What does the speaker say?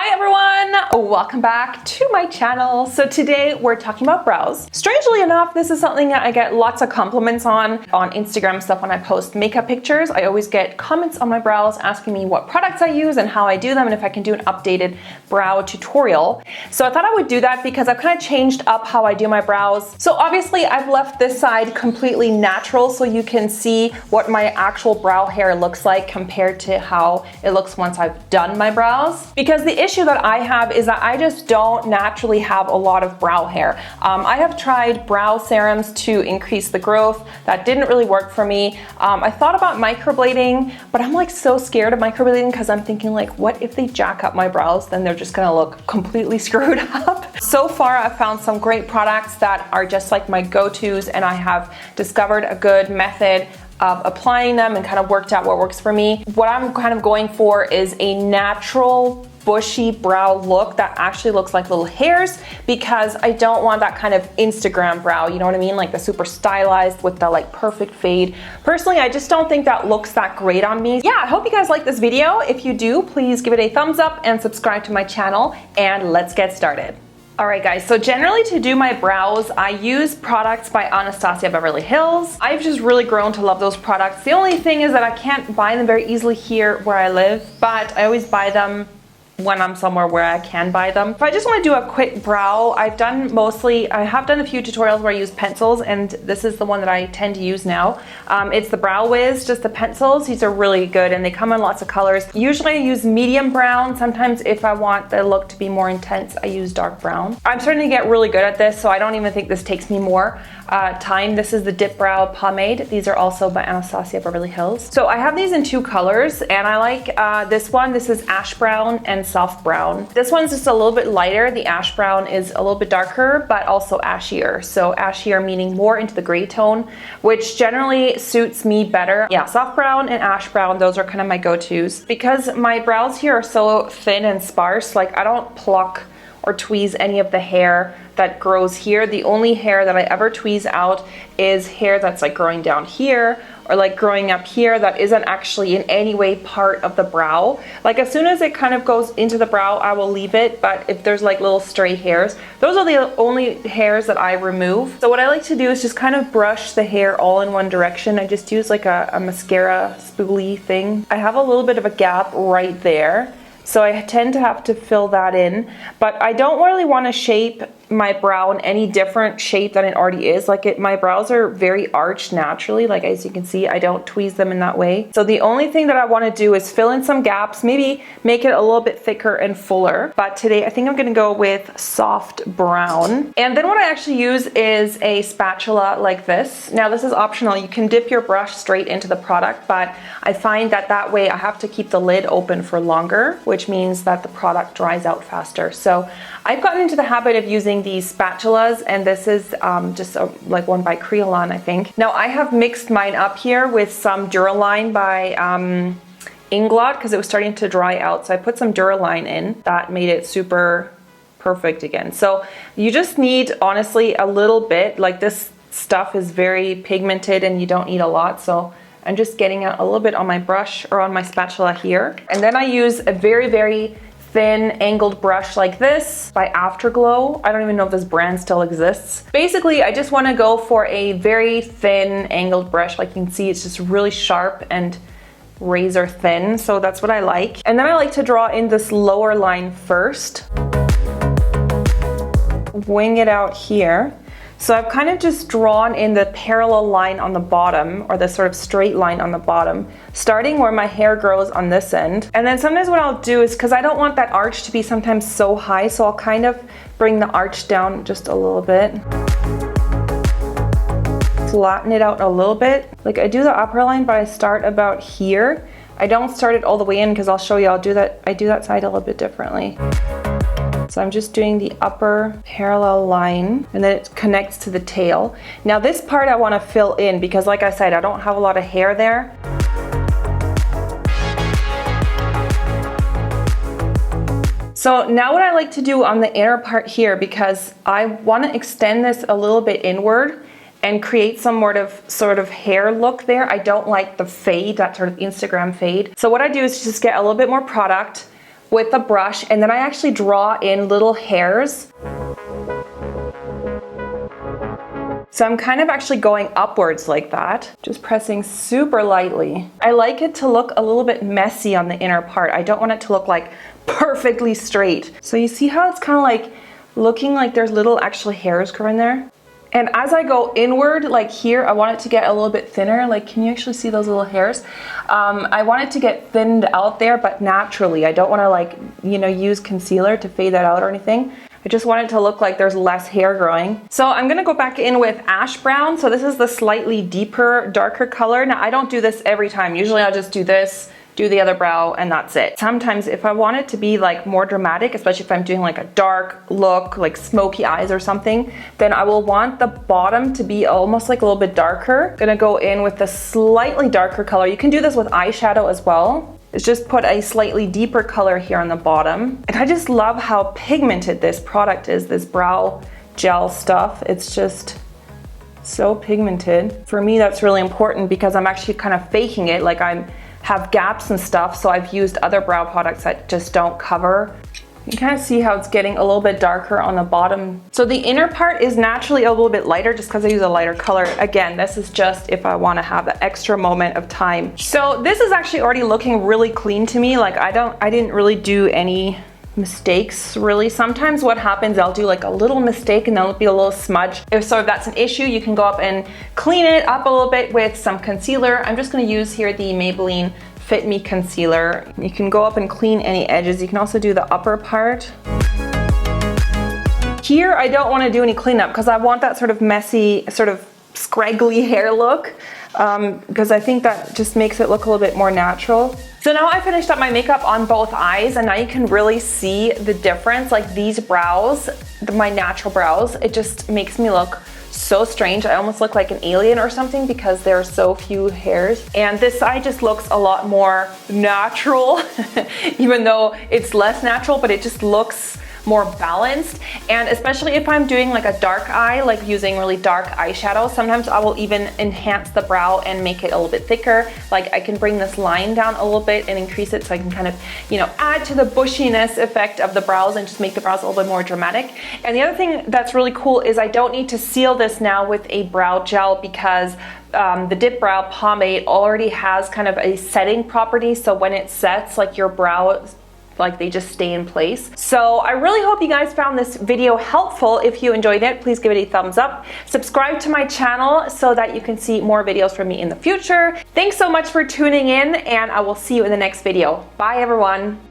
Hi everyone, welcome back to my channel. So today we're talking about brows. Strangely enough, this is something that I get lots of compliments on Instagram stuff when I post makeup pictures. I always get comments on my brows asking me what products I use and how I do them and if I can do an updated brow tutorial. So I thought I would do that because I've kind of changed up how I do my brows. So obviously I've left this side completely natural so you can see what my actual brow hair looks like compared to how it looks once I've done my brows. Because the issue that I have is that I just don't naturally have a lot of brow hair. I have tried brow serums to increase the growth. That didn't really work for me. I thought about microblading, but I'm like so scared of microblading because I'm thinking like, what if they jack up my brows? Then they're just gonna look completely screwed up. So far, I've found some great products that are just like my go-tos, and I have discovered a good method of applying them and kind of worked out what works for me. What I'm kind of going for is a natural bushy brow look that actually looks like little hairs, because I don't want that kind of Instagram brow, you know what I mean? Like the super stylized with the like perfect fade. Personally, I just don't think that looks that great on me. Yeah, I hope you guys like this video. If you do, please give it a thumbs up and subscribe to my channel, and let's get started. Alright guys, so generally to do my brows, I use products by Anastasia Beverly Hills. I've just really grown to love those products. The only thing is that I can't buy them very easily here where I live, but I always buy them when I'm somewhere where I can buy them. If I just want to do a quick brow, I have done a few tutorials where I use pencils, and this is the one that I tend to use now. It's the Brow Wiz, just the pencils. These are really good and they come in lots of colors. Usually I use medium brown. Sometimes if I want the look to be more intense, I use dark brown. I'm starting to get really good at this, so I don't even think this takes me more time. This is the Dip Brow Pomade. These are also by Anastasia Beverly Hills. So I have these in two colors, and I like this one. This is Ash Brown and Soft Brown. This one's just a little bit lighter. The Ash Brown is a little bit darker, but also ashier. So ashier meaning more into the gray tone, which generally suits me better. Yeah, Soft Brown and Ash Brown, those are kind of my go-tos. Because my brows here are so thin and sparse, like I don't pluck or tweeze any of the hair that grows here. The only hair that I ever tweeze out is hair that's like growing down here or like growing up here that isn't actually in any way part of the brow. Like as soon as it kind of goes into the brow, I will leave it, but if there's like little stray hairs, those are the only hairs that I remove. So what I like to do is just kind of brush the hair all in one direction. I just use like a mascara spoolie thing. I have a little bit of a gap right there, so I tend to have to fill that in, but I don't really want to shape my brow in any different shape than it already is. Like my brows are very arched naturally, like as you can see, I don't tweeze them in that way. So the only thing that I want to do is fill in some gaps, maybe make it a little bit thicker and fuller. But today I think I'm gonna go with soft brown. And then what I actually use is a spatula like this. Now this is optional. You can dip your brush straight into the product, but I find that that way I have to keep the lid open for longer, which means that the product dries out faster. So I've gotten into the habit of using these spatulas, and this is just like one by Creolon, I think. Now I have mixed mine up here with some Duraline by Inglot because it was starting to dry out. So I put some Duraline in. That made it super perfect again. So you just need, honestly, a little bit. Like this stuff is very pigmented and you don't need a lot. So I'm just getting a little bit on my brush or on my spatula here. And then I use a very, very thin angled brush like this by Afterglow. I don't even know if this brand still exists. Basically, I just want to go for a very thin angled brush. Like you can see, it's just really sharp and razor thin. So that's what I like. And then I like to draw in this lower line first. Wing it out here. So I've kind of just drawn in the parallel line on the bottom, or the sort of straight line on the bottom, starting where my hair grows on this end. And then sometimes what I'll do is, because I don't want that arch to be sometimes so high, so I'll kind of bring the arch down just a little bit. Flatten it out a little bit. Like I do the upper line, but I start about here. I don't start it all the way in because I'll show you, I do that side a little bit differently. So I'm just doing the upper parallel line, and then it connects to the tail. Now this part I want to fill in because, like I said, I don't have a lot of hair there. So now what I like to do on the inner part here, because I want to extend this a little bit inward and create some sort of hair look there. I don't like the fade, that sort of Instagram fade. So what I do is just get a little bit more product, with a brush, and then I actually draw in little hairs. So I'm kind of actually going upwards like that, just pressing super lightly. I like it to look a little bit messy on the inner part. I don't want it to look like perfectly straight. So you see how it's kind of like looking like there's little actual hairs growing there? And as I go inward, like here, I want it to get a little bit thinner. Like, can you actually see those little hairs? I want it to get thinned out there, but naturally. I don't want to like, you know, use concealer to fade that out or anything. I just want it to look like there's less hair growing. So I'm gonna go back in with ash brown. So this is the slightly deeper, darker color. Now I don't do this every time. Usually I'll just do this, do the other brow, and that's it. Sometimes if I want it to be like more dramatic, especially if I'm doing like a dark look, like smoky eyes or something, then I will want the bottom to be almost like a little bit darker. Gonna go in with the slightly darker color. You can do this with eyeshadow as well. It's just put a slightly deeper color here on the bottom. And I just love how pigmented this product is, this brow gel stuff. It's just so pigmented. For me, that's really important because I'm actually kind of faking it. Like I have gaps and stuff, so I've used other brow products that just don't cover. You kind of see how it's getting a little bit darker on the bottom. So the inner part is naturally a little bit lighter just because I use a lighter color. Again, this is just if I want to have the extra moment of time. So this is actually already looking really clean to me. Like I didn't really do any mistakes really. Sometimes what happens, I'll do like a little mistake and there'll be a little smudge. If that's an issue, you can go up and clean it up a little bit with some concealer. I'm just going to use here the Maybelline Fit Me concealer. You can go up and clean any edges. You can also do the upper part. Here I don't want to do any cleanup because I want that sort of messy, sort of scraggly hair look, because I think that just makes it look a little bit more natural. So now I finished up my makeup on both eyes, and now you can really see the difference. Like these brows, my natural brows, it just makes me look so strange. I almost look like an alien or something because there are so few hairs. And this side just looks a lot more natural, even though it's less natural, but it just looks more balanced. And especially if I'm doing like a dark eye, like using really dark eyeshadow, sometimes I will even enhance the brow and make it a little bit thicker. Like I can bring this line down a little bit and increase it so I can kind of, you know, add to the bushiness effect of the brows and just make the brows a little bit more dramatic. And the other thing that's really cool is I don't need to seal this now with a brow gel because the Dip Brow Pomade already has kind of a setting property. So when it sets, like your brow, like they just stay in place. So I really hope you guys found this video helpful. If you enjoyed it, please give it a thumbs up. Subscribe to my channel so that you can see more videos from me in the future. Thanks so much for tuning in, and I will see you in the next video. Bye everyone.